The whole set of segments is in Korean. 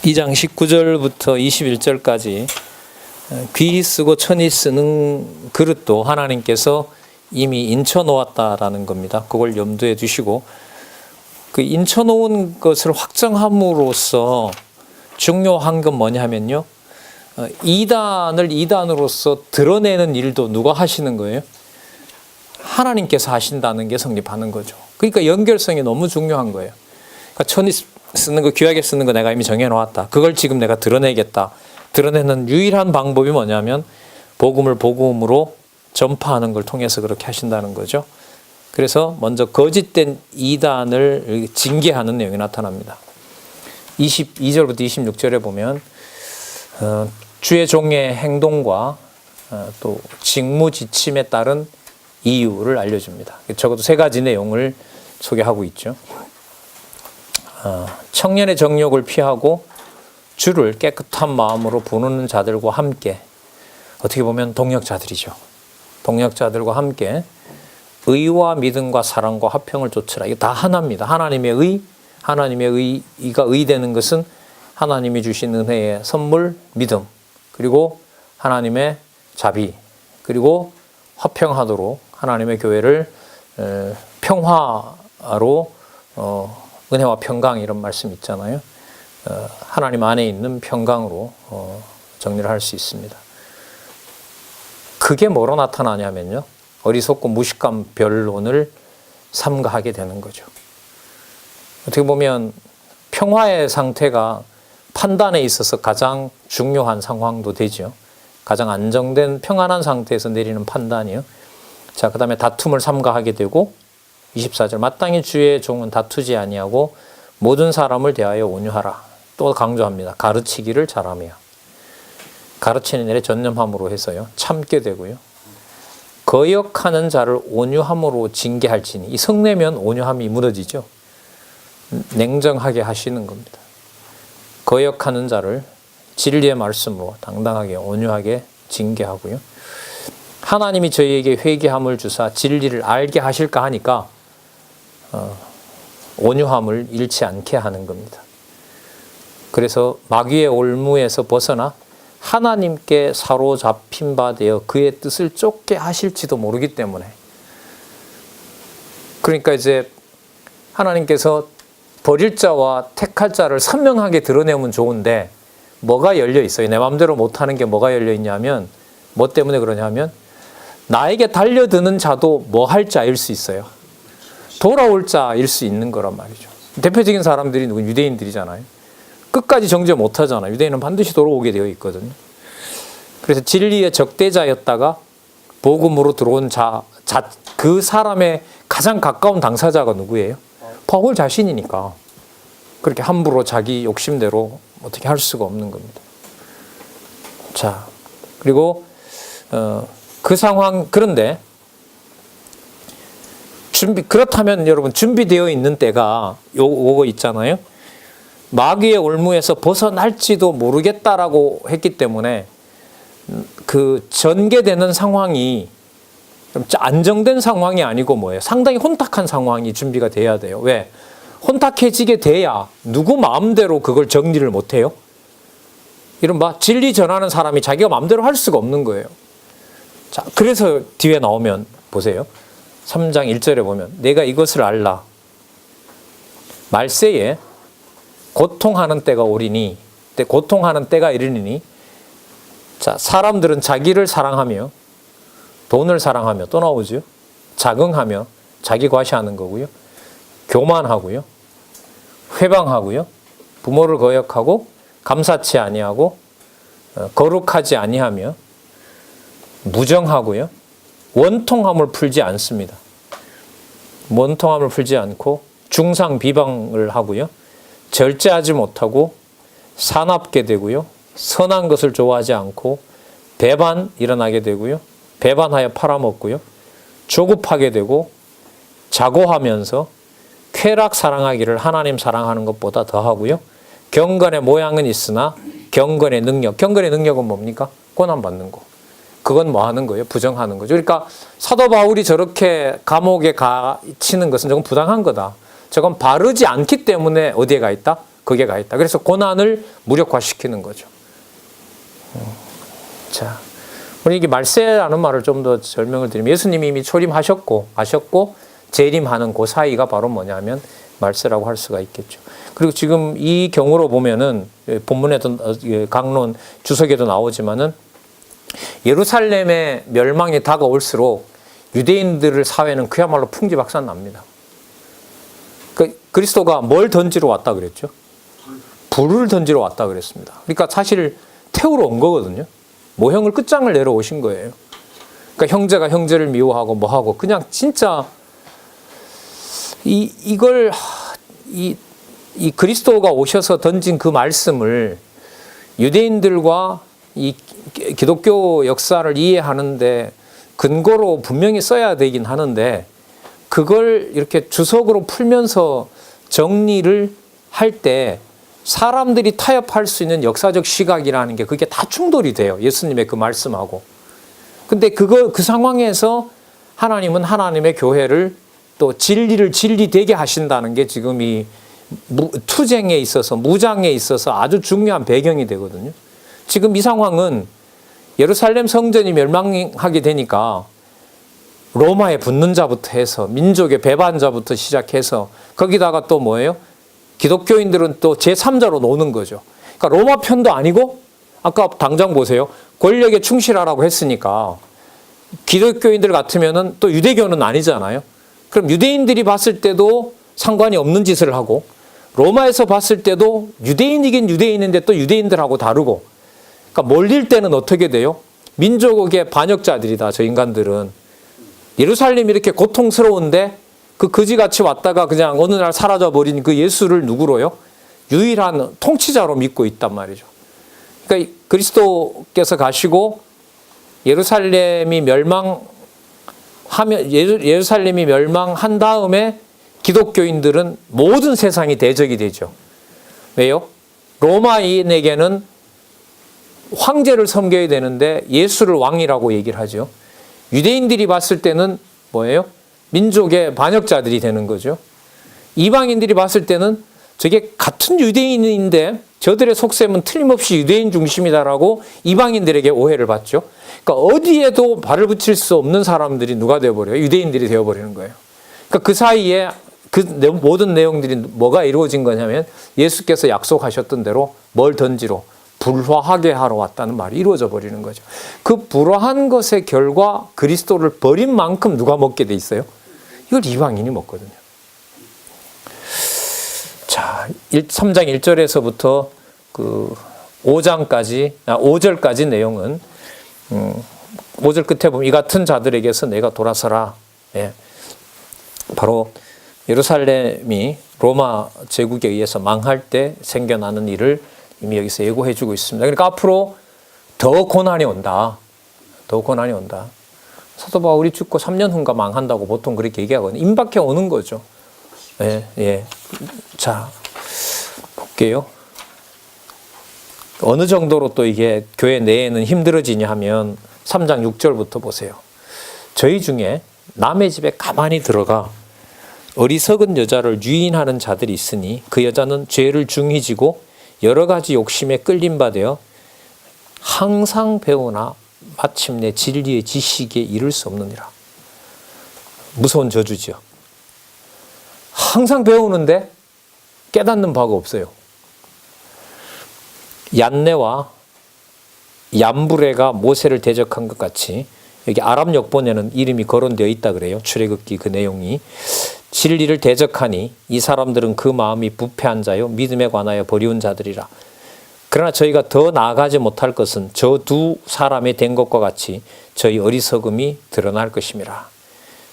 2장 19절부터 21절까지 귀 쓰고 천이 쓰는 그릇도 하나님께서 이미 인쳐 놓았다라는 겁니다. 그걸 염두에 두시고 그 인쳐 놓은 것을 확정함으로써 중요한 건 뭐냐면요. 이단을 이단으로서 드러내는 일도 누가 하시는 거예요? 하나님께서 하신다는 게 성립하는 거죠. 그러니까 연결성이 너무 중요한 거예요. 그러니까 천이 쓰는 거, 귀하게 쓰는 거 내가 이미 정해놓았다. 그걸 지금 내가 드러내겠다. 드러내는 유일한 방법이 뭐냐면 복음을 복음으로 전파하는 걸 통해서 그렇게 하신다는 거죠. 그래서 먼저 거짓된 이단을 징계하는 내용이 나타납니다. 22절부터 26절에 보면 주의 종의 행동과 또 직무지침에 따른 이유를 알려줍니다. 적어도 세 가지 내용을 소개하고 있죠. 청년의 정욕을 피하고 주를 깨끗한 마음으로 부르는 자들과 함께, 어떻게 보면 동역자들이죠. 동역자들과 함께 의와 믿음과 사랑과 화평을 좇으라. 이게 다 하나입니다. 하나님의 의가 의되는 것은 하나님이 주신 은혜의 선물, 믿음, 그리고 하나님의 자비, 그리고 화평하도록 하나님의 교회를 평화로 은혜와 평강 이런 말씀 있잖아요. 하나님 안에 있는 평강으로 정리를 할 수 있습니다. 그게 뭐로 나타나냐면요. 어리석고 무식한 변론을 삼가하게 되는 거죠. 어떻게 보면 평화의 상태가 판단에 있어서 가장 중요한 상황도 되죠. 가장 안정된 평안한 상태에서 내리는 판단이요. 자, 그 다음에 다툼을 삼가하게 되고 24절 마땅히 주의 종은 다투지 아니하고 모든 사람을 대하여 온유하라. 또 강조합니다. 가르치기를 잘하며. 가르치는 일에 전념함으로 해서요. 참게 되고요. 거역하는 자를 온유함으로 징계할지니. 이 성내면 온유함이 무너지죠. 냉정하게 하시는 겁니다. 거역하는 자를 진리의 말씀으로 당당하게 온유하게 징계하고요. 하나님이 저희에게 회개함을 주사 진리를 알게 하실까 하니까 온유함을 잃지 않게 하는 겁니다. 그래서 마귀의 올무에서 벗어나 하나님께 사로잡힌 바 되어 그의 뜻을 쫓게 하실지도 모르기 때문에, 그러니까 이제 하나님께서 버릴 자와 택할 자를 선명하게 드러내면 좋은데 뭐가 열려 있어요? 내 마음대로 못하는 게 뭐가 열려 있냐면, 뭐 때문에 그러냐면 나에게 달려드는 자도 뭐 할 자일 수 있어요. 돌아올 자일 수 있는 거란 말이죠. 대표적인 사람들이 누군 유대인들이잖아요. 끝까지 정죄 못하잖아요. 유대인은 반드시 돌아오게 되어 있거든요. 그래서 진리의 적대자였다가 복음으로 들어온 그 사람의 가장 가까운 당사자가 누구예요? 바울 자신이니까. 그렇게 함부로 자기 욕심대로 어떻게 할 수가 없는 겁니다. 자, 그리고 그 상황, 그런데 그렇다면 여러분 준비되어 있는 때가 요거 있잖아요. 마귀의 올무에서 벗어날지도 모르겠다라고 했기 때문에 그 전개되는 상황이 좀 안정된 상황이 아니고 뭐예요? 상당히 혼탁한 상황이 준비가 돼야 돼요. 왜? 혼탁해지게 돼야 누구 마음대로 그걸 정리를 못해요? 이른바 진리 전하는 사람이 자기가 마음대로 할 수가 없는 거예요. 자, 그래서 뒤에 나오면 보세요. 3장 1절에 보면 내가 이것을 알라. 말세에 고통하는 때가 오리니, 고통하는 때가 이르니, 자, 사람들은 자기를 사랑하며 돈을 사랑하며, 또 나오죠. 자긍하며 자기 과시하는 거고요. 교만하고요. 회방하고요. 부모를 거역하고 감사치 아니하고 거룩하지 아니하며 무정하고요. 원통함을 풀지 않습니다. 원통함을 풀지 않고 중상 비방을 하고요. 절제하지 못하고 사납게 되고요. 선한 것을 좋아하지 않고 배반 일어나게 되고요. 배반하여 팔아먹고요. 조급하게 되고 자고하면서 쾌락 사랑하기를 하나님 사랑하는 것보다 더하고요. 경건의 모양은 있으나 경건의 능력은 뭡니까? 고난받는 거. 그건 뭐 하는 거예요? 부정하는 거죠. 그러니까 사도 바울이 저렇게 감옥에 갇히는 것은 조금 부당한 거다. 저건 바르지 않기 때문에 어디에 가 있다? 거기에 가 있다. 그래서 고난을 무력화시키는 거죠. 자, 우리 이게 말세라는 말을 좀 더 설명을 드리면 예수님이 이미 초림하셨고 가셨고 재림하는 그 사이가 바로 뭐냐면 말세라고 할 수가 있겠죠. 그리고 지금 이 경우로 보면은 본문에도 강론 주석에도 나오지만은 예루살렘의 멸망이 다가올수록 유대인들의 사회는 그야말로 풍지박산납니다. 그리스도가 뭘 던지러 왔다 그랬죠? 불을 던지러 왔다 그랬습니다. 그러니까 사실 태우러 온 거거든요. 모형을 끝장을 내러 오신 거예요. 그러니까 형제가 형제를 미워하고 뭐하고 그냥 진짜 이 그리스도가 오셔서 던진 그 말씀을 유대인들과 이 기독교 역사를 이해하는데 근거로 분명히 써야 되긴 하는데 그걸 이렇게 주석으로 풀면서 정리를 할 때 사람들이 타협할 수 있는 역사적 시각이라는 게 그게 다 충돌이 돼요. 예수님의 그 말씀하고. 근데 그 상황에서 하나님은 하나님의 교회를 또 진리를 진리되게 하신다는 게 지금 이 투쟁에 있어서 무장에 있어서 아주 중요한 배경이 되거든요. 지금 이 상황은 예루살렘 성전이 멸망하게 되니까 로마에 붙는 자부터 해서 민족의 배반자부터 시작해서 거기다가 또 뭐예요? 기독교인들은 또 제3자로 노는 거죠. 그러니까 로마 편도 아니고 아까 당장 보세요. 권력에 충실하라고 했으니까 기독교인들 같으면은 또 유대교는 아니잖아요. 그럼 유대인들이 봤을 때도 상관이 없는 짓을 하고 로마에서 봤을 때도 유대인이긴 유대인인데 또 유대인들하고 다르고 그러니까 몰릴 때는 어떻게 돼요? 민족의 반역자들이다. 저 인간들은. 예루살렘이 이렇게 고통스러운데 그 거지같이 왔다가 그냥 어느 날 사라져버린 그 예수를 누구로요? 유일한 통치자로 믿고 있단 말이죠. 그러니까 그리스도께서 가시고 예루살렘이 멸망한 다음에 기독교인들은 모든 세상이 대적이 되죠. 왜요? 로마인에게는 황제를 섬겨야 되는데 예수를 왕이라고 얘기를 하죠. 유대인들이 봤을 때는 뭐예요? 민족의 반역자들이 되는 거죠. 이방인들이 봤을 때는 저게 같은 유대인인데 저들의 속셈은 틀림없이 유대인 중심이다라고 이방인들에게 오해를 받죠. 그러니까 어디에도 발을 붙일 수 없는 사람들이 누가 되어버려요? 유대인들이 되어버리는 거예요. 그러니까 그 사이에 그 모든 내용들이 뭐가 이루어진 거냐면 예수께서 약속하셨던 대로 뭘 던지러? 불화하게 하러 왔다는 말이 이루어져 버리는 거죠. 그 불화한 것의 결과 그리스도를 버린 만큼 누가 먹게 돼 있어요? 이걸 이방인이 먹거든요. 자, 3장 1절에서부터 그 5절까지 내용은 5절 끝에 보면 이 같은 자들에게서 내가 돌아서라. 예. 바로 예루살렘이 로마 제국에 의해서 망할 때 생겨나는 일을 이미 여기서 예고해 주고 있습니다. 그러니까 앞으로 더 고난이 온다. 더 고난이 온다. 사도 바울이 죽고 3년 후인가 망한다고 보통 그렇게 얘기하거든요. 임박해 오는 거죠. 예, 예. 자, 볼게요. 어느 정도로 또 이게 교회 내에는 힘들어지냐 하면 3장 6절부터 보세요. 저희 중에 남의 집에 가만히 들어가 어리석은 여자를 유인하는 자들이 있으니 그 여자는 죄를 중히 지고 여러 가지 욕심에 끌림 받아 항상 배우나 마침내 진리의 지식에 이를 수 없느니라. 무서운 저주죠. 항상 배우는데 깨닫는 바가 없어요. 얀네와 얀브레가 모세를 대적한 것 같이 여기 아람 역본에는 이름이 거론되어 있다 그래요. 출애굽기 그 내용이. 진리를 대적하니 이 사람들은 그 마음이 부패한 자요 믿음에 관하여 버리운 자들이라. 그러나 저희가 더 나아가지 못할 것은 저 두 사람이 된 것과 같이 저희 어리석음이 드러날 것임이라.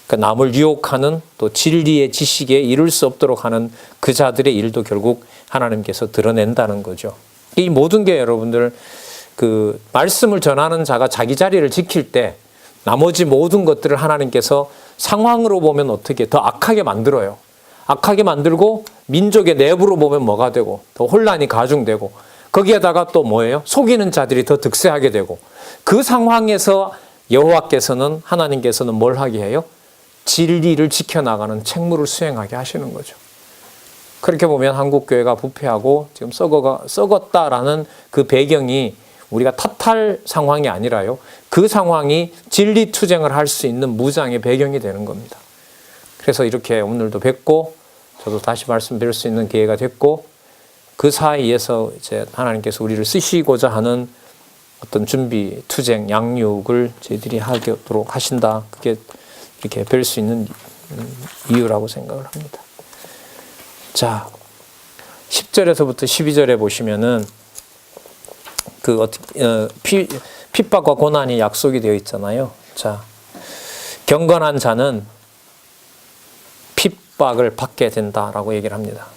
그러니까 남을 유혹하는 또 진리의 지식에 이룰 수 없도록 하는 그 자들의 일도 결국 하나님께서 드러낸다는 거죠. 이 모든 게 여러분들 그 말씀을 전하는 자가 자기 자리를 지킬 때 나머지 모든 것들을 하나님께서 상황으로 보면 어떻게 더 악하게 만들어요. 악하게 만들고 민족의 내부로 보면 뭐가 되고 더 혼란이 가중되고 거기에다가 또 뭐예요? 속이는 자들이 더 득세하게 되고 그 상황에서 여호와께서는 하나님께서는 뭘 하게 해요? 진리를 지켜나가는 책무를 수행하게 하시는 거죠. 그렇게 보면 한국 교회가 부패하고 지금 썩었다라는 그 배경이 우리가 탓할 상황이 아니라요. 그 상황이 진리투쟁을 할 수 있는 무장의 배경이 되는 겁니다. 그래서 이렇게 오늘도 뵙고 저도 다시 말씀드릴 수 있는 기회가 됐고 그 사이에서 이제 하나님께서 우리를 쓰시고자 하는 어떤 준비, 투쟁, 양육을 저희들이 하도록 하신다. 그게 이렇게 뵐 수 있는 이유라고 생각을 합니다. 자, 10절에서부터 12절에 보시면은 핍박과 고난이 약속이 되어 있잖아요. 자, 경건한 자는 핍박을 받게 된다라고 얘기를 합니다.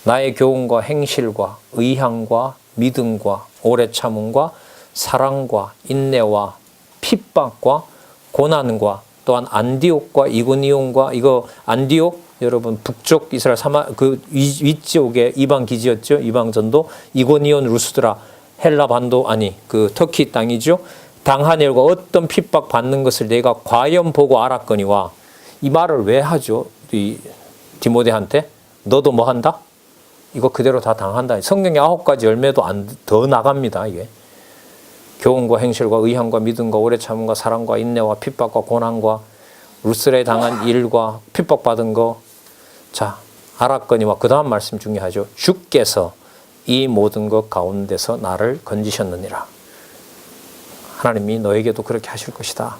나의 교훈과 행실과 의향과 믿음과 오래 참음과 사랑과 인내와 핍박과 고난과 또한 안디옥과 이고니온과 이거 안디옥 여러분 북쪽 이스라엘 그 위쪽에 이방 기지였죠. 이방 전도 이고니온 루스드라 헬라 반도 그 터키 땅이죠. 당한 일과 어떤 핍박 받는 것을 내가 과연 보고 알았거니와 이 말을 왜 하죠? 이 디모데한테 너도 뭐 한다? 이거 그대로 다 당한다. 성경의 9가지 열매도 더 나갑니다. 이게 교훈과 행실과 의향과 믿음과 오래 참음과 사랑과 인내와 핍박과 고난과 루스레에 당한 일과 핍박받은 거. 자, 알았거니와 그 다음 말씀 중요하죠. 주께서 이 모든 것 가운데서 나를 건지셨느니라. 하나님이 너에게도 그렇게 하실 것이다.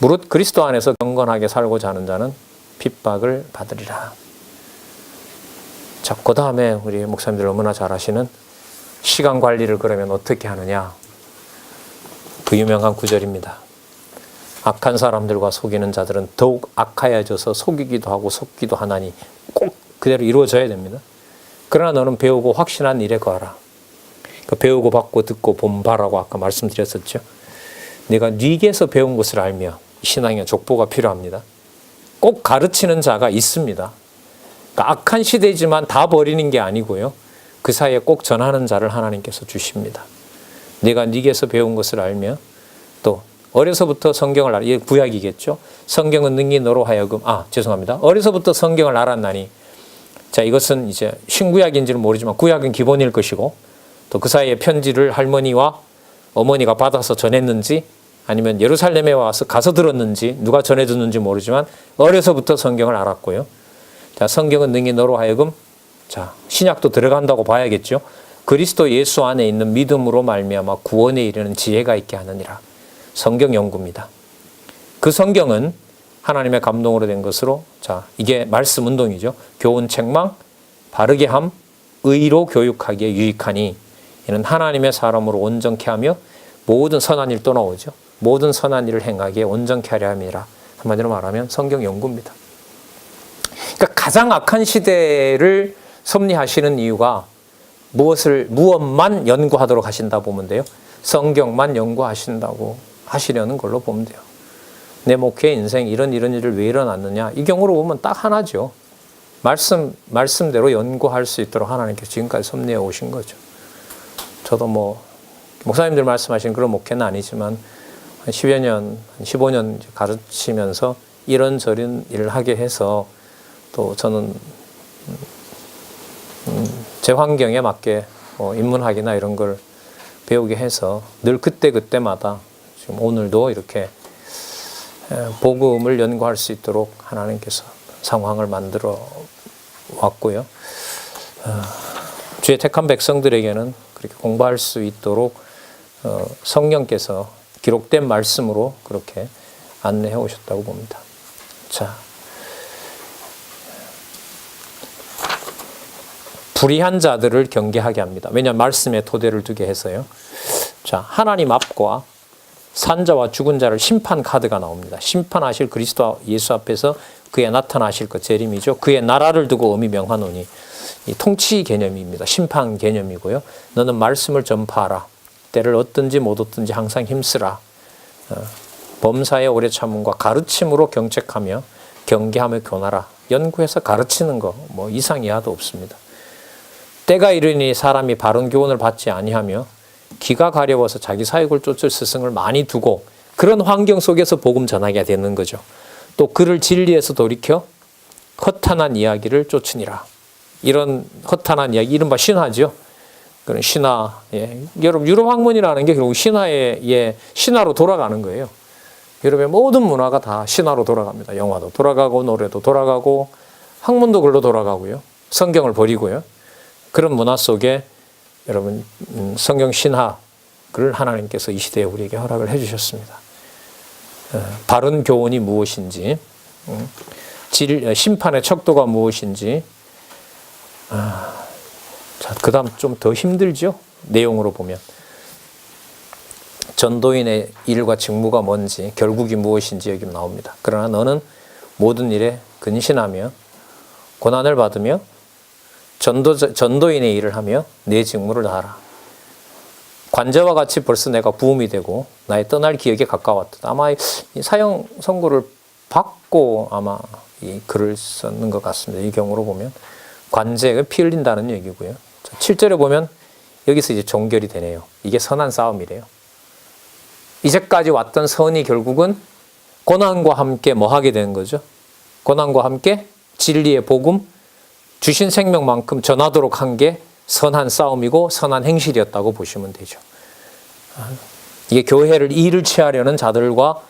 무릇 그리스도 안에서 경건하게 살고자 하는 자는 핍박을 받으리라. 자, 그 다음에 우리 목사님들 너무나 잘 아시는 시간 관리를 그러면 어떻게 하느냐. 그 유명한 구절입니다. 악한 사람들과 속이는 자들은 더욱 악하여져서 속이기도 하고 속기도 하나니 꼭 그대로 이루어져야 됩니다. 그러나 너는 배우고 확신한 일에 거하라. 그 배우고 받고 듣고 본바라고 아까 말씀드렸었죠. 내가 네게서 배운 것을 알며 신앙의 족보가 필요합니다. 꼭 가르치는 자가 있습니다. 그러니까 악한 시대지만 다 버리는 게 아니고요. 그 사이에 꼭 전하는 자를 하나님께서 주십니다. 내가 네게서 배운 것을 알며 또 어려서부터 성경을 이게 구약이겠죠. 성경은 능히 너로 하여금 어려서부터 성경을 알았나니. 자, 이것은 이제 신구약인지는 모르지만 구약은 기본일 것이고 또 그 사이에 편지를 할머니와 어머니가 받아서 전했는지 아니면 예루살렘에 와서 가서 들었는지 누가 전해줬는지 모르지만 어려서부터 성경을 알았고요. 자, 성경은 능히 너로 하여금 자, 신약도 들어간다고 봐야겠죠. 그리스도 예수 안에 있는 믿음으로 말미암아 구원에 이르는 지혜가 있게 하느니라. 성경 연구입니다. 그 성경은 하나님의 감동으로 된 것으로 자, 이게 말씀 운동이죠. 교훈 책망, 바르게 함, 의로 교육하기에 유익하니 이는 하나님의 사람으로 온전케 하며 모든 선한 일 또 나오죠. 모든 선한 일을 행하기에 온전케 하려 함이라. 한마디로 말하면 성경 연구입니다. 그러니까 가장 악한 시대를 섭리하시는 이유가 무엇만 연구하도록 하신다 보면 돼요. 성경만 연구하신다고 하시려는 걸로 보면 돼요. 내 목회 인생 이런 일을 왜 일어났느냐. 이 경우로 보면 딱 하나죠. 말씀대로 연구할 수 있도록 하나님께서 지금까지 섭리해 오신 거죠. 저도 목사님들 말씀하신 그런 목회는 아니지만 한 10여 년, 15년 가르치면서 이런저런 일을 하게 해서 또 저는 제 환경에 맞게 인문학이나 이런 걸 배우게 해서 늘 그때마다 지금 오늘도 이렇게 복음을 연구할 수 있도록 하나님께서 상황을 만들어 왔고요. 주의 택한 백성들에게는 그렇게 공부할 수 있도록 성령께서 기록된 말씀으로 그렇게 안내해 오셨다고 봅니다. 자, 불의한 자들을 경계하게 합니다. 왜냐하면 말씀에 토대를 두게 해서요. 자, 하나님 앞과 산자와 죽은 자를 심판 카드가 나옵니다. 심판하실 그리스도 예수 앞에서 그의 나타나실 것 재림이죠. 그의 나라를 두고 엄히 명하노니 이 통치 개념입니다. 심판 개념이고요. 너는 말씀을 전파하라. 때를 얻든지 못 얻든지 항상 힘쓰라. 범사의 오래 참음과 가르침으로 경책하며 경계하며 교훈하라. 연구해서 가르치는 거 이상 이하도 없습니다. 때가 이르니 사람이 바른 교훈을 받지 아니하며 기가 가려워서 자기 사익을 쫓을 스승을 많이 두고 그런 환경 속에서 복음 전하게 되는 거죠. 또 그를 진리에서 돌이켜 허탄한 이야기를 쫓으니라. 이런 허탄한 이야기, 이른바 신화죠. 그런 신화, 여러분 유럽 학문이라는 게 결국 신화의 신화로 돌아가는 거예요. 유럽의 모든 문화가 다 신화로 돌아갑니다. 영화도 돌아가고 노래도 돌아가고 학문도 글로 돌아가고요. 성경을 버리고요. 그런 문화 속에 여러분 성경 신학을 하나님께서 이 시대에 우리에게 허락을 해주셨습니다. 바른 교훈이 무엇인지, 심판의 척도가 무엇인지. 자, 그 다음 좀 더 힘들죠? 내용으로 보면. 전도인의 일과 직무가 뭔지, 결국이 무엇인지 여기 나옵니다. 그러나 너는 모든 일에 근신하며 고난을 받으며 전도인의 일을 하며 내 직무를 다하라. 관제와 같이 벌써 내가 부음이 되고 나의 떠날 기억에 가까웠다. 아마 이 사형 선고를 받고 아마 이 글을 썼는 것 같습니다. 이 경우로 보면 관제가 피 흘린다는 얘기고요. 7절에 보면 여기서 이제 종결이 되네요. 이게 선한 싸움이래요. 이제까지 왔던 선이 결국은 고난과 함께 뭐 하게 되는 거죠? 고난과 함께 진리의 복음, 주신 생명만큼 전하도록 한 게 선한 싸움이고 선한 행실이었다고 보시면 되죠. 이게 교회를 일을 취하려는 자들과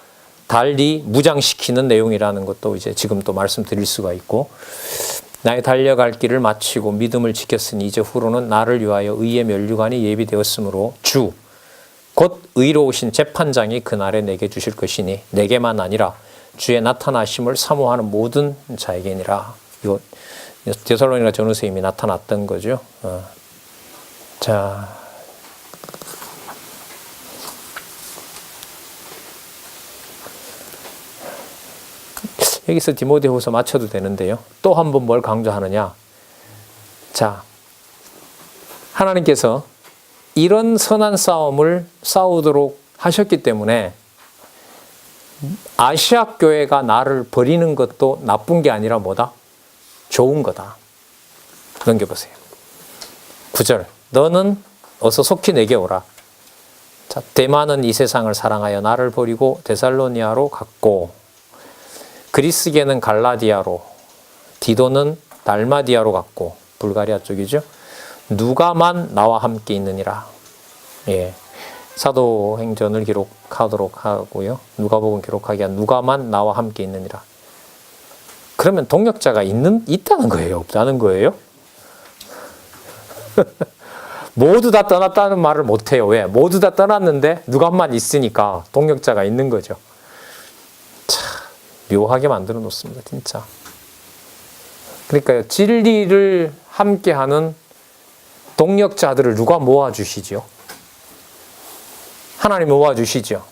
달리 무장시키는 내용이라는 것도 이제 지금 또 말씀드릴 수가 있고, 나의 달려갈 길을 마치고 믿음을 지켰으니 이제 후로는 나를 위하여 의의 면류관이 예비되었으므로 주 곧 의로우신 재판장이 그날에 내게 주실 것이니 내게만 아니라 주의 나타나심을 사모하는 모든 자에게니라. 이거 데살로니가 전후서에 이미 나타났던 거죠. 자, 여기서 디모데후서 맞춰도 되는데요. 또 한 번 뭘 강조하느냐? 자, 하나님께서 이런 선한 싸움을 싸우도록 하셨기 때문에 아시아 교회가 나를 버리는 것도 나쁜 게 아니라 뭐다? 좋은 거다. 넘겨보세요. 9절. 너는 어서 속히 내게 오라. 자, 데마는 이 세상을 사랑하여 나를 버리고 데살로니아로 갔고, 그리스계는 갈라디아로, 디도는 달마디아로 갔고, 불가리아 쪽이죠. 누가만 나와 함께 있느니라. 예. 사도행전을 기록하도록 하고요. 누가복음 기록하기 위한 누가만 나와 함께 있느니라. 그러면 동역자가 있다는 거예요? 없다는 거예요? 모두 다 떠났다는 말을 못해요. 왜? 모두 다 떠났는데 누가만 있으니까 동역자가 있는 거죠. 참 묘하게 만들어 놓습니다. 진짜. 그러니까 진리를 함께하는 동역자들을 누가 모아주시죠? 하나님 모아주시죠.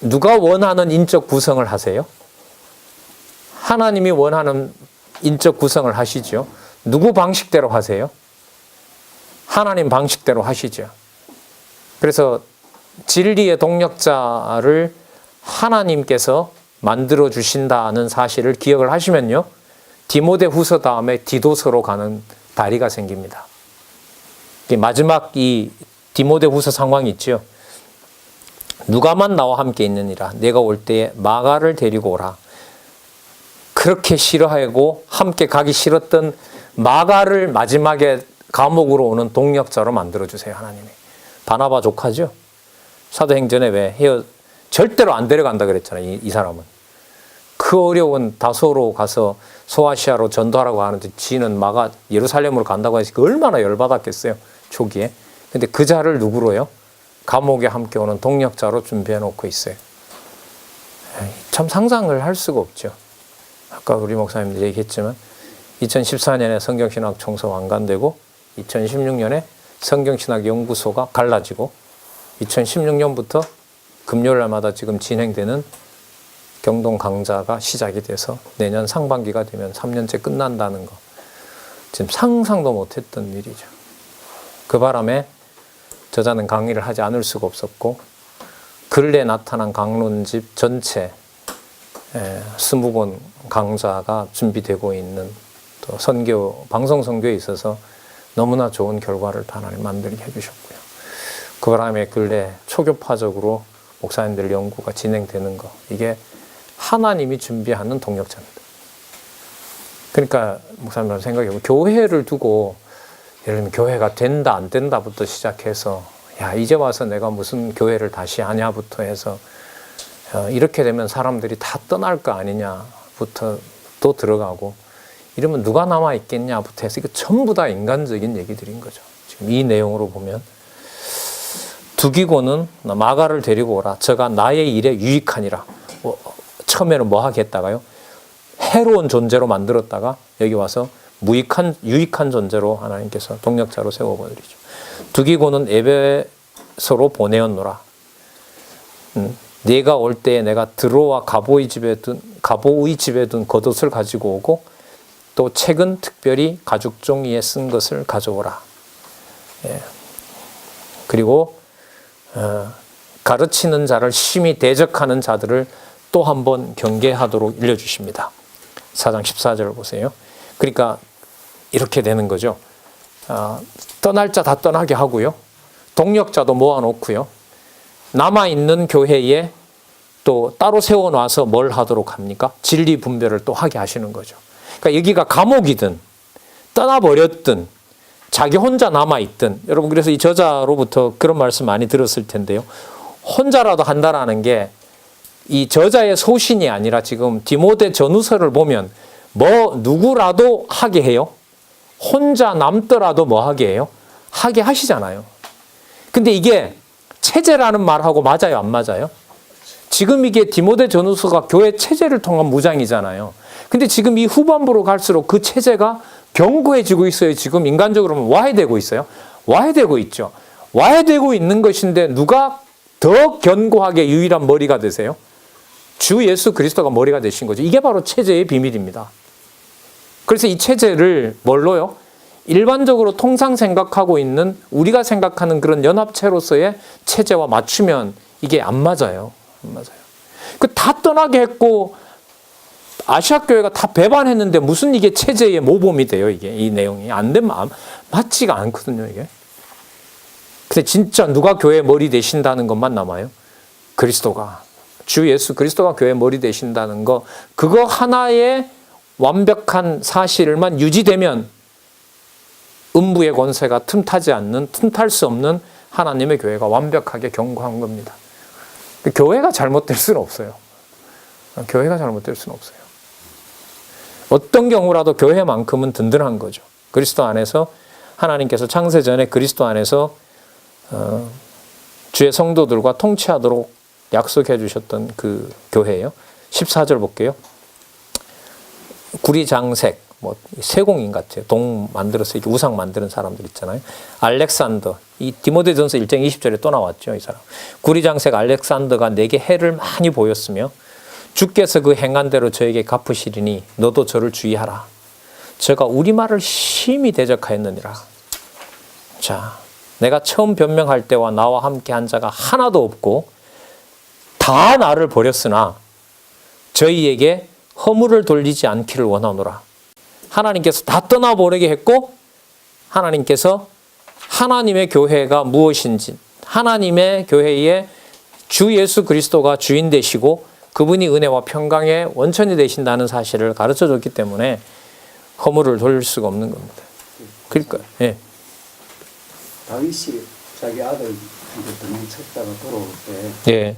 누가 원하는 인적 구성을 하세요? 하나님이 원하는 인적 구성을 하시죠. 누구 방식대로 하세요? 하나님 방식대로 하시죠. 그래서 진리의 동역자를 하나님께서 만들어 주신다는 사실을 기억을 하시면요, 디모데후서 다음에 디도서로 가는 다리가 생깁니다. 마지막 이 디모데후서 상황이 있죠. 누가만 나와 함께 있느니라. 내가 올 때에 마가를 데리고 오라. 그렇게 싫어하고 함께 가기 싫었던 마가를 마지막에 감옥으로 오는 동역자로 만들어주세요. 하나님이. 바나바 조카죠. 사도행전에 왜 절대로 안 데려간다 그랬잖아요. 이 사람은. 그 어려운 다소로 가서 소아시아로 전도하라고 하는데 지는 마가 예루살렘으로 간다고 해서 얼마나 열받았겠어요. 초기에. 근데 그 자를 누구로요? 감옥에 함께 오는 동역자로 준비해 놓고 있어요. 참 상상을 할 수가 없죠. 아까 우리 목사님들 얘기했지만 2014년에 성경신학 총서 완간되고 2016년에 성경신학 연구소가 갈라지고 2016년부터 금요일날마다 지금 진행되는 경동 강좌가 시작이 돼서 내년 상반기가 되면 3년째 끝난다는 거. 지금 상상도 못했던 일이죠. 그 바람에 저자는 강의를 하지 않을 수가 없었고, 근래에 나타난 강론집 전체 20권 강좌가 준비되고 있는 또 선교, 방송 선교에 있어서 너무나 좋은 결과를 하나님 만들게 해주셨고요. 그 바람에 근래 초교파적으로 목사님들 연구가 진행되는 거, 이게 하나님이 준비하는 동역자입니다. 그러니까 목사님 생각해보면 교회를 두고 예를 들면 교회가 된다 안 된다부터 시작해서 야 이제 와서 내가 무슨 교회를 다시 하냐부터 해서 이렇게 되면 사람들이 다 떠날 거 아니냐부터 또 들어가고 이러면 누가 남아있겠냐부터 해서 이거 전부 다 인간적인 얘기들인 거죠. 지금 이 내용으로 보면 두기고는 마가를 데리고 오라. 저가 나의 일에 유익하니라. 처음에는 뭐 하겠다가요? 해로운 존재로 만들었다가 여기 와서 유익한 존재로 하나님께서 동력자로 세워버리죠. 두기고는 에베소로 보내었노라. 네가 올 때에 내가 드로와 가보의 집에 둔 겉옷을 가지고 오고 또 책은 특별히 가죽 종이에 쓴 것을 가져오라. 예. 그리고 가르치는 자를 심히 대적하는 자들을 또 한 번 경계하도록 일러주십니다. 4장 14절을 보세요. 그러니까 이렇게 되는 거죠. 떠날 자 다 떠나게 하고요. 동력자도 모아놓고요. 남아있는 교회에 또 따로 세워놔서 뭘 하도록 합니까? 진리 분별을 또 하게 하시는 거죠. 그러니까 여기가 감옥이든 떠나버렸든 자기 혼자 남아있든 여러분 그래서 이 저자로부터 그런 말씀 많이 들었을 텐데요. 혼자라도 한다라는 게 이 저자의 소신이 아니라 지금 디모데 전후서를 보면 뭐 누구라도 하게 해요. 혼자 남더라도 뭐 하게 해요? 하게 하시잖아요. 근데 이게 체제라는 말하고 맞아요, 안 맞아요? 지금 이게 디모데 전후서가 교회 체제를 통한 무장이잖아요. 근데 지금 이 후반부로 갈수록 그 체제가 견고해지고 있어요. 지금 인간적으로는 와해되고 있어요. 와해되고 있죠. 와해되고 있는 것인데 누가 더 견고하게 유일한 머리가 되세요? 주 예수 그리스도가 머리가 되신 거죠. 이게 바로 체제의 비밀입니다. 그래서 이 체제를 뭘로요? 일반적으로 통상 생각하고 있는 우리가 생각하는 그런 연합체로서의 체제와 맞추면 이게 안 맞아요. 안 맞아요. 그 다 떠나게 했고 아시아 교회가 다 배반했는데 무슨 이게 체제의 모범이 돼요, 이게 이 내용이 안 되면 맞지가 않거든요, 이게. 근데 진짜 누가 교회의 머리 되신다는 것만 남아요. 그리스도가 주 예수 그리스도가 교회의 머리 되신다는 거 그거 하나의 완벽한 사실만 유지되면 음부의 권세가 틈탈 수 없는 하나님의 교회가 완벽하게 견고한 겁니다. 교회가 잘못될 수는 없어요. 교회가 잘못될 수는 없어요. 어떤 경우라도 교회만큼은 든든한 거죠. 그리스도 안에서 하나님께서 창세전에 그리스도 안에서 주의 성도들과 통치하도록 약속해 주셨던 그 교회예요. 14절 볼게요. 구리장색, 뭐 세공인 같아요. 동 만들어서 이렇게 우상 만드는 사람들 있잖아요. 알렉산더, 이 디모데전서 1장 20절에 또 나왔죠, 이 사람. 구리장색 알렉산더가 내게 해를 많이 보였으며 주께서 그 행한 대로 저에게 갚으시리니 너도 저를 주의하라. 제가 우리 말을 심히 대적하였느니라. 자, 내가 처음 변명할 때와 나와 함께 한 자가 하나도 없고 다 나를 버렸으나 저희에게 허물을 돌리지 않기를 원하노라. 하나님께서 다 떠나버리게 했고 하나님께서 하나님의 교회가 무엇인지 하나님의 교회에 주 예수 그리스도가 주인 되시고 그분이 은혜와 평강의 원천이 되신다는 사실을 가르쳐줬기 때문에 허물을 돌릴 수가 없는 겁니다. 그러니까 예. 다윗이 자기 아들한테 도망쳤다가 돌아올 때 예.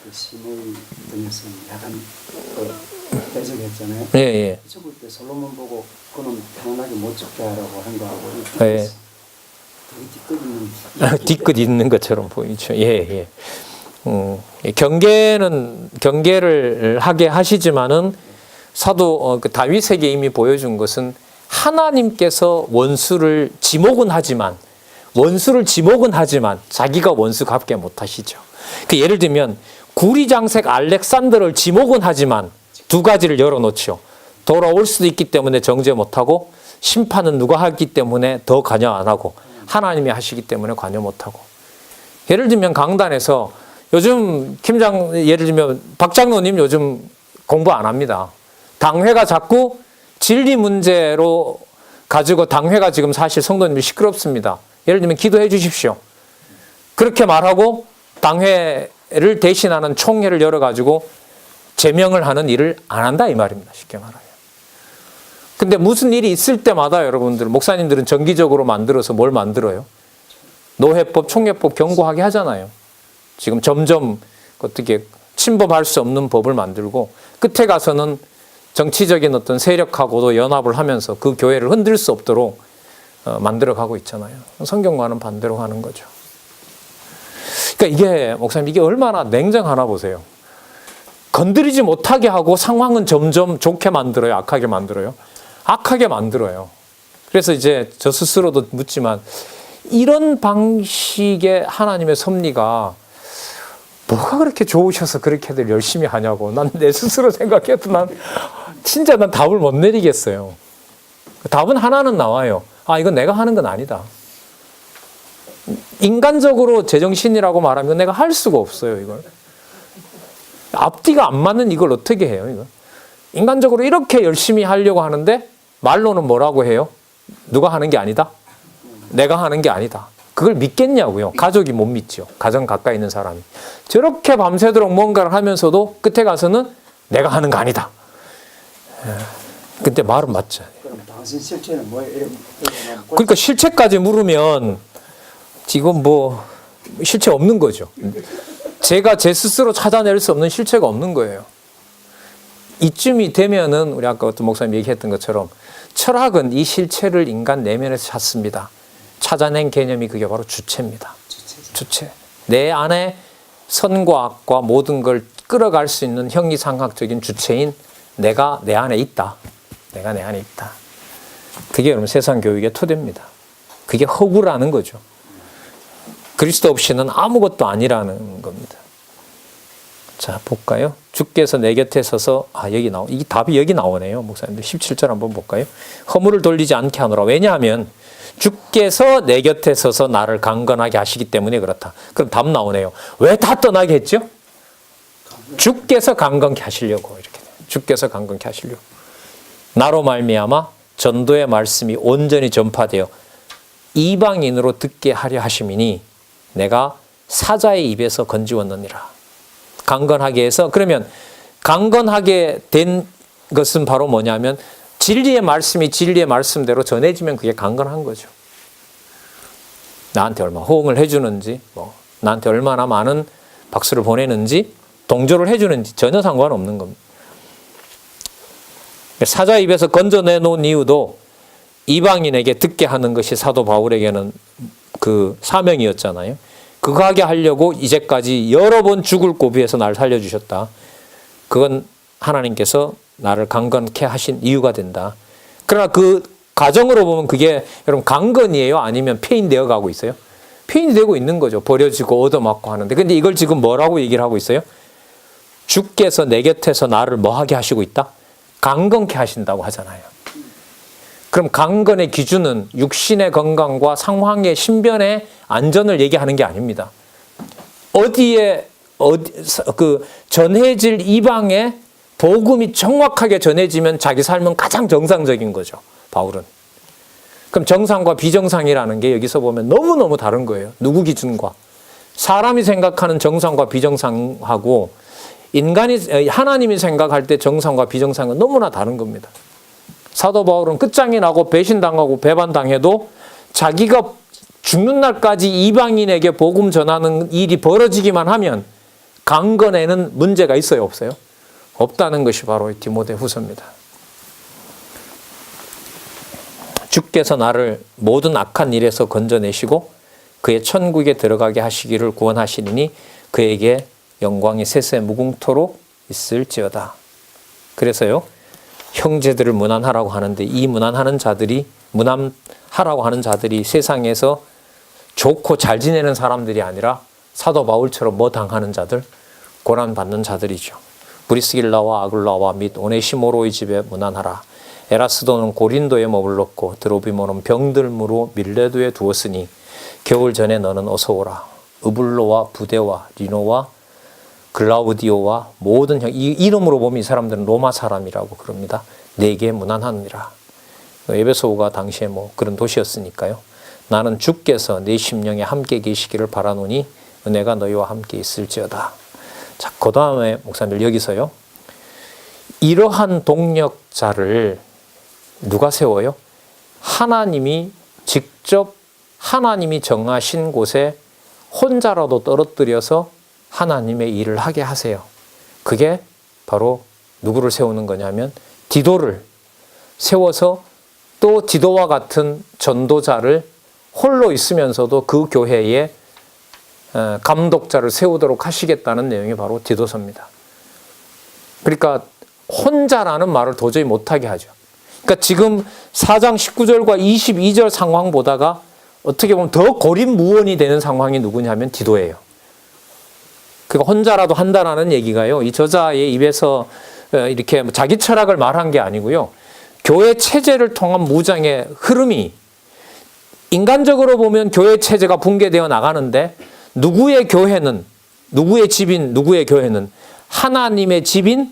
그 시므이 등에서 약간 대적했잖아요. 예, 예. 죽을 때 솔로몬 보고 그는 편안하게 못 죽게 하라고 한 거하고 예. 되게 뒤끝 있는 것처럼 보이죠. 예, 예. 경계를 하게 하시지만은 사도 그 다윗에게 이미 보여준 것은 하나님께서 원수를 지목은 하지만 자기가 원수 갚게 못하시죠. 그 예를 들면 구리장색 알렉산더를 지목은 하지만 두 가지를 열어놓죠. 돌아올 수도 있기 때문에 정죄 못하고 심판은 누가 하기 때문에 더 관여 안 하고 하나님이 하시기 때문에 관여 못하고. 예를 들면 강단에서 요즘 예를 들면 박 장로님 요즘 공부 안 합니다. 당회가 자꾸 진리 문제로 가지고 당회가 지금 사실 성도님이 시끄럽습니다. 예를 들면 기도해 주십시오. 그렇게 말하고 당회를 대신하는 총회를 열어가지고 제명을 하는 일을 안 한다 이 말입니다. 쉽게 말하면. 근데 무슨 일이 있을 때마다 여러분들, 목사님들은 정기적으로 만들어서 뭘 만들어요? 노회법, 총회법 경고하게 하잖아요. 지금 점점 어떻게 침범할 수 없는 법을 만들고 끝에 가서는 정치적인 어떤 세력하고도 연합을 하면서 그 교회를 흔들 수 없도록 만들어가고 있잖아요. 성경과는 반대로 하는 거죠. 그러니까 이게 목사님 이게 얼마나 냉정하나 보세요. 건드리지 못하게 하고 상황은 점점 좋게 만들어요? 악하게 만들어요? 악하게 만들어요. 그래서 이제 저 스스로도 묻지만 이런 방식의 하나님의 섭리가 뭐가 그렇게 좋으셔서 그렇게들 열심히 하냐고 난 내 스스로 생각해도 난 진짜 난 답을 못 내리겠어요. 답은 하나는 나와요. 아, 이건 내가 하는 건 아니다. 인간적으로 제정신이라고 말하면 내가 할 수가 없어요, 이걸. 앞뒤가 안 맞는 이걸 어떻게 해요, 이거? 인간적으로 이렇게 열심히 하려고 하는데 말로는 뭐라고 해요? 누가 하는 게 아니다? 내가 하는 게 아니다. 그걸 믿겠냐고요. 가족이 못 믿죠. 가정 가까이 있는 사람이. 저렇게 밤새도록 뭔가를 하면서도 끝에 가서는 내가 하는 거 아니다. 근데 말은 맞죠. 그럼 당신 실체는 뭐예요? 그러니까 실체까지 물으면 지금 뭐 실체 없는 거죠. 제가 제 스스로 찾아낼 수 없는 실체가 없는 거예요. 이쯤이 되면은 우리 아까 어떤 목사님 얘기했던 것처럼 철학은 이 실체를 인간 내면에서 찾습니다. 찾아낸 개념이 그게 바로 주체입니다. 주체. 내 안에 선과 악과 모든 걸 끌어갈 수 있는 형이상학적인 주체인 내가 내 안에 있다. 내가 내 안에 있다. 그게 여러분 세상 교육의 토대입니다. 그게 허구라는 거죠. 그리스도 없이는 아무것도 아니라는 겁니다. 자, 볼까요? 주께서 내 곁에 서서, 이 답이 여기 나오네요. 목사님들 17절 한번 볼까요? 허물을 돌리지 않게 하노라. 왜냐하면 주께서 내 곁에 서서 나를 강건하게 하시기 때문에 그렇다. 그럼 답 나오네요. 왜 다 떠나게 했죠? 주께서 강건케 하시려고 이렇게. 주께서 강건케 하시려고. 나로 말미암아 전도의 말씀이 온전히 전파되어 이방인으로 듣게 하려 하심이니 내가 사자의 입에서 건지웠느니라. 강건하게 해서, 그러면 강건하게 된 것은 바로 뭐냐면 진리의 말씀이 진리의 말씀대로 전해지면 그게 강건한 거죠. 나한테 얼마나 호응을 해주는지, 나한테 얼마나 많은 박수를 보내는지, 동조를 해주는지 전혀 상관없는 겁니다. 사자 입에서 건져내놓은 이유도 이방인에게 듣게 하는 것이 사도 바울에게는 그 사명이었잖아요. 그거 하게 하려고 이제까지 여러 번 죽을 고비에서 나를 살려주셨다. 그건 하나님께서 나를 강건케 하신 이유가 된다. 그러나 그 과정으로 보면 그게 여러분 강건이에요? 아니면 폐인되어 가고 있어요? 폐인이 되고 있는 거죠. 버려지고 얻어맞고 하는데. 근데 이걸 지금 뭐라고 얘기를 하고 있어요? 주께서 내 곁에서 나를 뭐 하게 하시고 있다? 강건케 하신다고 하잖아요. 그럼 강건의 기준은 육신의 건강과 상황의 신변의 안전을 얘기하는 게 아닙니다. 전해질 이방에 복음이 정확하게 전해지면 자기 삶은 가장 정상적인 거죠. 바울은. 그럼 정상과 비정상이라는 게 여기서 보면 너무너무 다른 거예요. 누구 기준과. 사람이 생각하는 정상과 비정상하고 하나님이 생각할 때 정상과 비정상은 너무나 다른 겁니다. 사도 바울은 끝장이 나고 배신당하고 배반당해도 자기가 죽는 날까지 이방인에게 복음 전하는 일이 벌어지기만 하면 강건에는 문제가 있어요, 없어요? 없다는 것이 바로 디모데후서입니다. 주께서 나를 모든 악한 일에서 건져내시고 그의 천국에 들어가게 하시기를 구원하시리니 그에게 영광이 세세 무궁토록 있을지어다. 그래서요, 형제들을 문안하라고 하는데 이 문안하라고 하는 자들이 세상에서 좋고 잘 지내는 사람들이 아니라 사도 바울처럼 뭐 당하는 자들, 고난받는 자들이죠. 브리스길라와 아굴라와 및 오네시모로의 집에 문안하라. 에라스도는 고린도에 머물렀고 드로비모는 병들므로 밀레도에 두었으니 겨울 전에 너는 어서 오라. 으블로와 부데와 리노와 글라우디오와 모든 이 이름으로 보면 이 사람들은 로마 사람이라고 그럽니다. 내게 문안하느니라. 에베소가 당시에 그런 도시였으니까요. 나는 주께서 내 심령에 함께 계시기를 바라노니 은혜가 너희와 함께 있을지어다. 자, 그 다음에 목사님 여기서요. 이러한 동력자를 누가 세워요? 하나님이 직접 하나님이 정하신 곳에 혼자라도 떨어뜨려서 하나님의 일을 하게 하세요. 그게 바로 누구를 세우는 거냐면 디도를 세워서 또 디도와 같은 전도자를 홀로 있으면서도 그 교회에 감독자를 세우도록 하시겠다는 내용이 바로 디도서입니다. 그러니까 혼자라는 말을 도저히 못하게 하죠. 그러니까 지금 4장 19절과 22절 상황보다가 어떻게 보면 더 고립무원이 되는 상황이 누구냐면 디도예요. 그러니까 혼자라도 한다라는 얘기가요, 이 저자의 입에서 이렇게 자기 철학을 말한 게 아니고요, 교회 체제를 통한 무장의 흐름이, 인간적으로 보면 교회 체제가 붕괴되어 나가는데 누구의 교회는, 누구의 집인 누구의 교회는, 하나님의 집인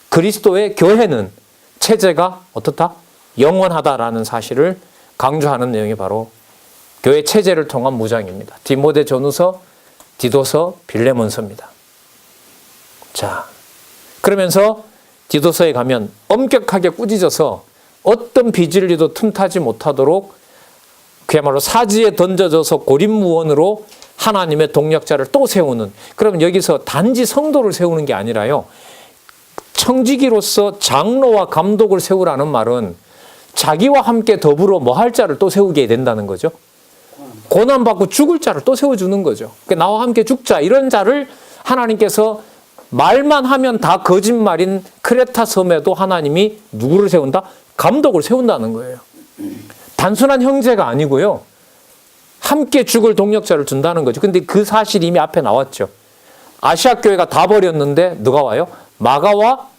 그리스도의 교회는 체제가 어떻다? 영원하다라는 사실을 강조하는 내용이 바로 교회 체제를 통한 무장입니다. 디모데 전후서, 디도서, 빌레몬서입니다. 자, 그러면서 디도서에 가면 엄격하게 꾸짖어서 어떤 비진리도 틈타지 못하도록 그야말로 사지에 던져져서 고립무원으로 하나님의 동력자를 또 세우는, 그러면 여기서 단지 성도를 세우는 게 아니라요, 청지기로서 장로와 감독을 세우라는 말은 자기와 함께 더불어 뭐 할 자를 또 세우게 된다는 거죠. 고난받고 죽을 자를 또 세워주는 거죠. 그러니까 나와 함께 죽자, 이런 자를 하나님께서 말만 하면 다 거짓말인 크레타 섬에도 하나님이 누구를 세운다? 감독을 세운다는 거예요. 단순한 형제가 아니고요, 함께 죽을 동력자를 준다는 거죠. 근데 그 사실이 이미 앞에 나왔죠. 아시아 교회가 다 버렸는데 누가 와요? 마가와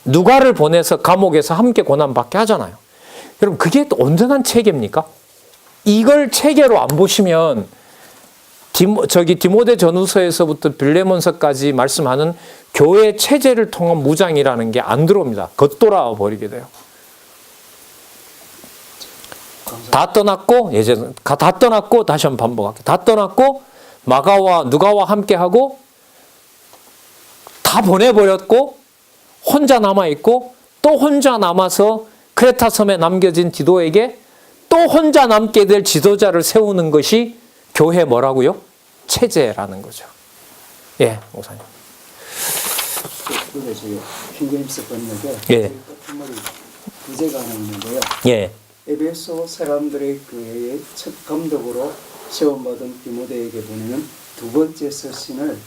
누가를 보내서 감옥에서 함께 고난받게 하잖아요. 여러분, 그게 또 온전한 체계입니까? 이걸 체계로 안 보시면 디모데 전후서에서부터 빌레몬서까지 말씀하는 교회 체제를 통한 무장이라는 게 안 들어옵니다. 겉돌아 버리게 돼요. 다 떠났고, 이제 다 떠났고, 다시 한번 반복할게요. 다 떠났고, 마가와 누가와 함께 하고, 다 보내버렸고, 혼자 남아있고, 또 혼자 남아서 크레타 섬에 남겨진 디도에게 또 혼자 남게 될 지도자를 세우는 것이 교회 뭐라고요? 체제라는 거죠. 예, 목사님. 그래 저기 킹게임스 번역에 예. 끝머리 부제가 하나 있는데요. 예. 에베소 사람들의 교회의 첫 감독으로 시험받은 디모데에게 보내는 두 번째 서신을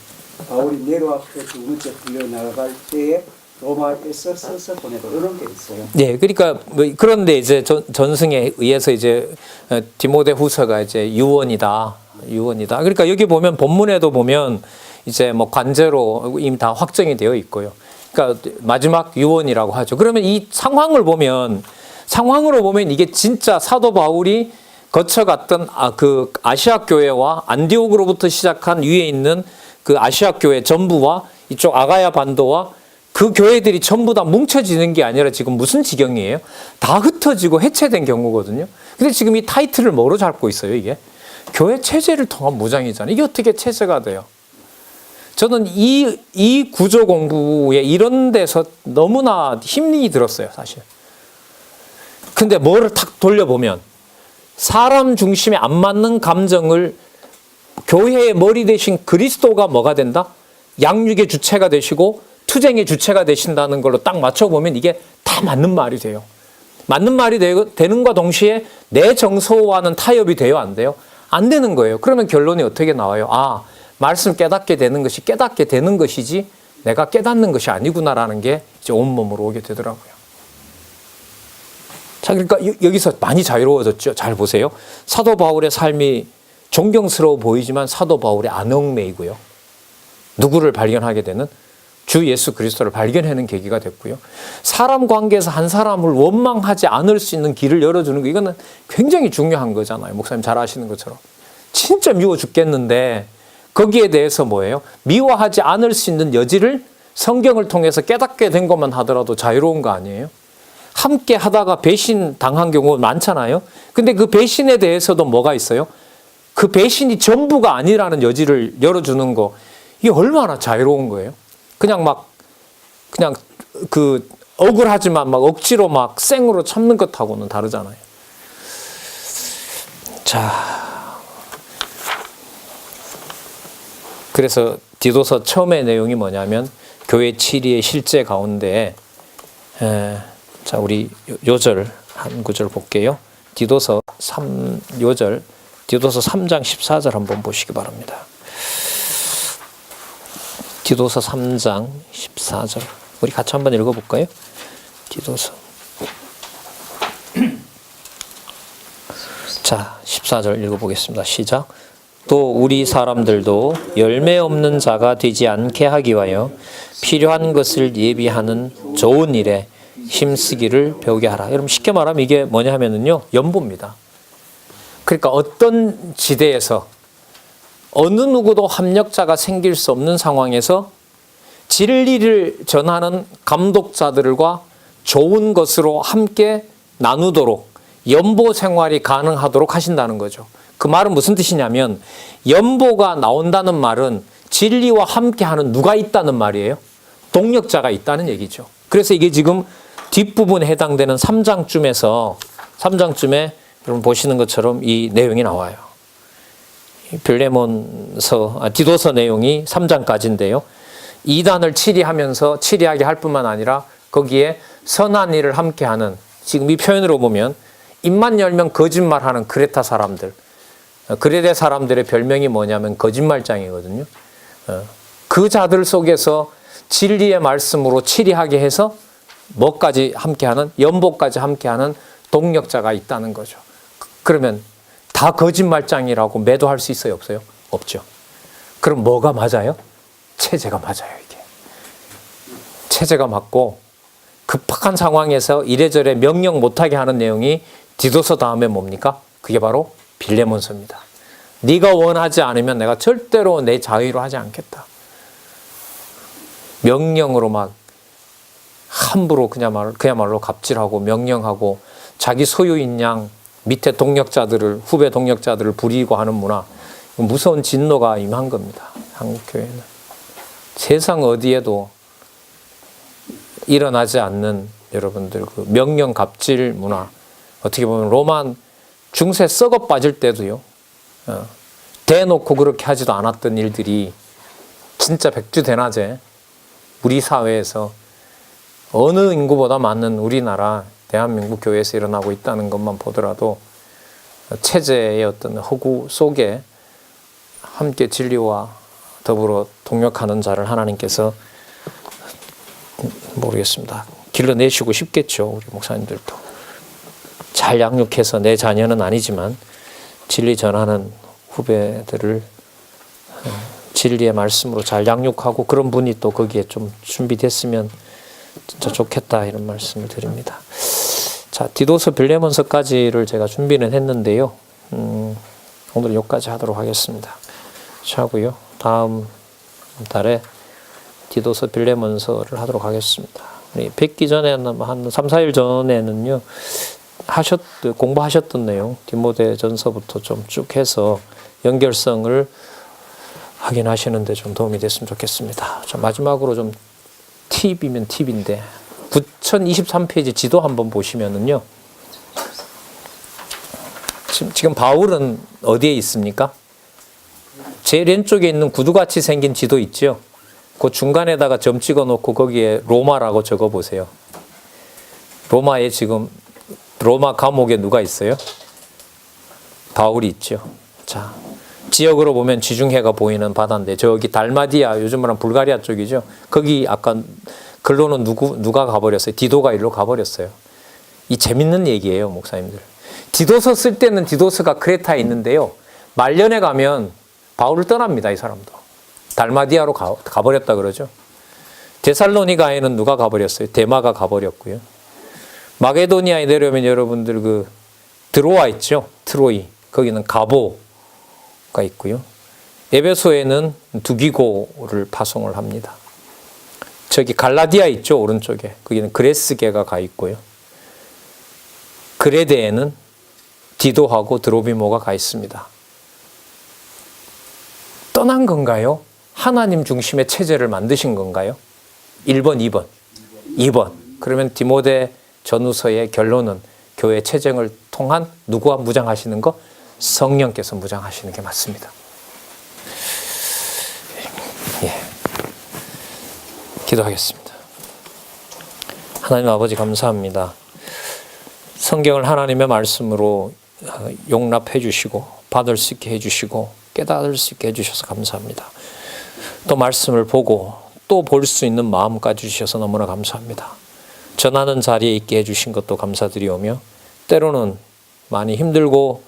바울이 네로 앞에 두 번째 불려 나갈 때에 로마에서 써서 보내고 이런 게 있어요. 네, 그러니까 뭐 그런데 이제 전승에 의해서 이제 디모데 후서가 이제 유언이다. 그러니까 여기 보면 본문에도 보면 이제 뭐 관제로 이미 다 확정이 되어 있고요. 그러니까 마지막 유언이라고 하죠. 그러면 이 상황으로 보면 이게 진짜 사도 바울이 거쳐갔던 그 아시아 교회와 안디옥으로부터 시작한 위에 있는 그 아시아 교회 전부와 이쪽 아가야 반도와 그 교회들이 전부 다 뭉쳐지는 게 아니라 지금 무슨 지경이에요? 다 흩어지고 해체된 경우거든요. 근데 지금 이 타이틀을 뭐로 잡고 있어요, 이게? 교회 체제를 통한 무장이잖아요. 이게 어떻게 체제가 돼요? 저는 이 구조 공부에 이런 데서 너무나 힘이 들었어요, 사실. 근데 뭐를 탁 돌려보면 사람 중심에 안 맞는 감정을 교회의 머리 대신 그리스도가 뭐가 된다? 양육의 주체가 되시고 투쟁의 주체가 되신다는 걸로 딱 맞춰보면 이게 다 맞는 말이 돼요. 맞는 말이 되는과 동시에 내 정서와는 타협이 돼요, 안 돼요? 안 되는 거예요. 그러면 결론이 어떻게 나와요? 아, 말씀 깨닫게 되는 것이지 내가 깨닫는 것이 아니구나라는 게 이제 온몸으로 오게 되더라고요. 자, 그러니까 여기서 많이 자유로워졌죠. 잘 보세요. 사도 바울의 삶이 존경스러워 보이지만 사도 바울의 안흥매이고요. 누구를 발견하게 되는? 주 예수 그리스도를 발견하는 계기가 됐고요. 사람 관계에서 한 사람을 원망하지 않을 수 있는 길을 열어주는 거, 이거는 굉장히 중요한 거잖아요. 목사님 잘 아시는 것처럼. 진짜 미워 죽겠는데 거기에 대해서 뭐예요? 미워하지 않을 수 있는 여지를 성경을 통해서 깨닫게 된 것만 하더라도 자유로운 거 아니에요? 함께 하다가 배신 당한 경우 많잖아요. 근데 그 배신에 대해서도 뭐가 있어요? 그 배신이 전부가 아니라는 여지를 열어주는 거, 이게 얼마나 자유로운 거예요? 그냥 억울하지만 막 억지로 막 생으로 참는 것하고는 다르잖아요. 자, 그래서 디도서 처음의 내용이 뭐냐면 교회 치리의 실제 가운데 자, 우리 요절 한 구절 볼게요. 디도서 3요절, 디도서 3장 14절 한번 보시기 바랍니다. 디도서 3장 14절. 우리 같이 한번 읽어볼까요? 디도서. 자, 14절 읽어보겠습니다. 시작. 또 우리 사람들도 열매 없는 자가 되지 않게 하기 위하여 필요한 것을 예비하는 좋은 일에 힘쓰기를 배우게 하라. 여러분 쉽게 말하면 이게 뭐냐 하면은요, 연보입니다. 그러니까 어떤 지대에서 어느 누구도 합력자가 생길 수 없는 상황에서 진리를 전하는 감독자들과 좋은 것으로 함께 나누도록 연보 생활이 가능하도록 하신다는 거죠. 그 말은 무슨 뜻이냐면 연보가 나온다는 말은 진리와 함께하는 누가 있다는 말이에요. 동력자가 있다는 얘기죠. 그래서 이게 지금 뒷부분에 해당되는 3장쯤에 여러분 보시는 것처럼 이 내용이 나와요. 디도서 내용이 3장까지인데요. 이단을 치리하게 할 뿐만 아니라 거기에 선한 일을 함께하는, 지금 이 표현으로 보면 입만 열면 거짓말하는 크레타 사람들, 그레데 사람들의 별명이 뭐냐면 거짓말장이거든요. 그 자들 속에서 진리의 말씀으로 치리하게 해서 뭐까지 함께하는, 연보까지 함께하는 동력자가 있다는 거죠. 그러면 다 거짓말장이라고 매도할 수 있어요, 없어요? 없죠. 그럼 뭐가 맞아요? 체제가 맞아요, 이게. 체제가 맞고 급박한 상황에서 이래저래 명령 못하게 하는 내용이 디도서 다음에 뭡니까? 그게 바로 빌레몬서입니다. 네가 원하지 않으면 내가 절대로 내 자의로 하지 않겠다. 명령으로 막 함부로 그야말로 갑질하고 명령하고 자기 소유인 양 밑에 동력자들을, 후배 동력자들을 부리고 하는 문화, 무서운 진노가 임한 겁니다. 한국 교회는. 세상 어디에도 일어나지 않는 여러분들 그 명령 갑질 문화, 어떻게 보면 로마 중세 썩어 빠질 때도요, 대놓고 그렇게 하지도 않았던 일들이 진짜 백주대낮에 우리 사회에서 어느 인구보다 많은 우리나라 대한민국 교회에서 일어나고 있다는 것만 보더라도 체제의 어떤 허구 속에 함께 진리와 더불어 동역하는 자를 하나님께서 모르겠습니다. 길러내시고 싶겠죠. 우리 목사님들도. 잘 양육해서 내 자녀는 아니지만 진리 전하는 후배들을 진리의 말씀으로 잘 양육하고 그런 분이 또 거기에 좀 준비됐으면 진짜 좋겠다 이런 말씀을 드립니다. 자, 디도서 빌레몬서까지를 제가 준비는 했는데요. 오늘 여기까지 하도록 하겠습니다. 하고요. 다음 달에 디도서 빌레몬서를 하도록 하겠습니다. 뵙기 전에는 한 3, 4일 전에는요. 공부하셨던 내용 디모데전서부터 좀 쭉 해서 연결성을 확인하시는데 좀 도움이 됐으면 좋겠습니다. 자, 마지막으로 좀 팁이면 팁인데 9023페이지 지도 한번 보시면은요. 지금 바울은 어디에 있습니까? 제일 왼쪽에 있는 구두같이 생긴 지도 있죠. 그 중간에다가 점 찍어 놓고 거기에 로마라고 적어 보세요. 로마에 지금 로마 감옥에 누가 있어요? 바울이 있죠. 자, 지역으로 보면 지중해가 보이는 바다인데 저기 달마디아, 요즘 말하는 불가리아 쪽이죠. 거기 아까 글로는 누가 가버렸어요? 디도가 일로 가버렸어요. 이 재밌는 얘기예요, 목사님들. 디도서 쓸 때는 디도서가 크레타에 있는데요. 말년에 가면 바울을 떠납니다, 이 사람도. 달마디아로 가버렸다 그러죠. 데살로니가에는 누가 가버렸어요? 데마가 가버렸고요. 마게도니아에 내려오면 여러분들 그 드로아 있죠? 트로이. 거기는 가보가 있고요. 에베소에는 두기고를 파송을 합니다. 저기 갈라디아 있죠? 오른쪽에. 거기는 그레스게가 가 있고요. 그레데에는 디도하고 드로비모가 가 있습니다. 떠난 건가요? 하나님 중심의 체제를 만드신 건가요? 1번, 2번. 2번. 그러면 디모데 전후서의 결론은 교회 체증을 통한 누구와 무장하시는 거? 성령께서 무장하시는 게 맞습니다. 예. 기도하겠습니다. 하나님 아버지 감사합니다. 성경을 하나님의 말씀으로 용납해 주시고 받을 수 있게 해 주시고 깨달을 수 있게 해 주셔서 감사합니다. 또 말씀을 보고 또 볼 수 있는 마음까지 주셔서 너무나 감사합니다. 전하는 자리에 있게 해 주신 것도 감사드리오며 때로는 많이 힘들고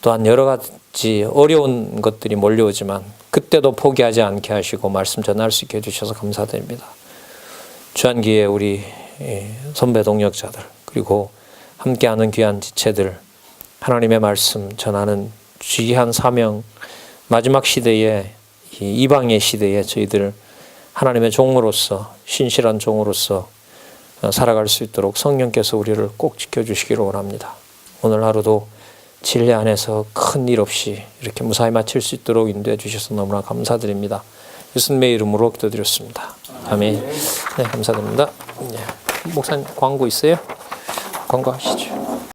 또한 여러 가지 어려운 것들이 몰려오지만 그때도 포기하지 않게 하시고 말씀 전할 수 있게 해주셔서 감사드립니다. 주한기에 우리 선배 동역자들 그리고 함께하는 귀한 지체들 하나님의 말씀 전하는 귀한 사명 마지막 시대에 이방의 시대에 저희들 하나님의 종으로서 신실한 종으로서 살아갈 수 있도록 성령께서 우리를 꼭 지켜주시기를 원합니다. 오늘 하루도 진리 안에서 큰 일 없이 이렇게 무사히 마칠 수 있도록 인도해 주셔서 너무나 감사드립니다. 예수님의 이름으로 기도드렸습니다. 아멘. 네, 감사드립니다. 네, 목사님 광고 있어요? 광고하시죠.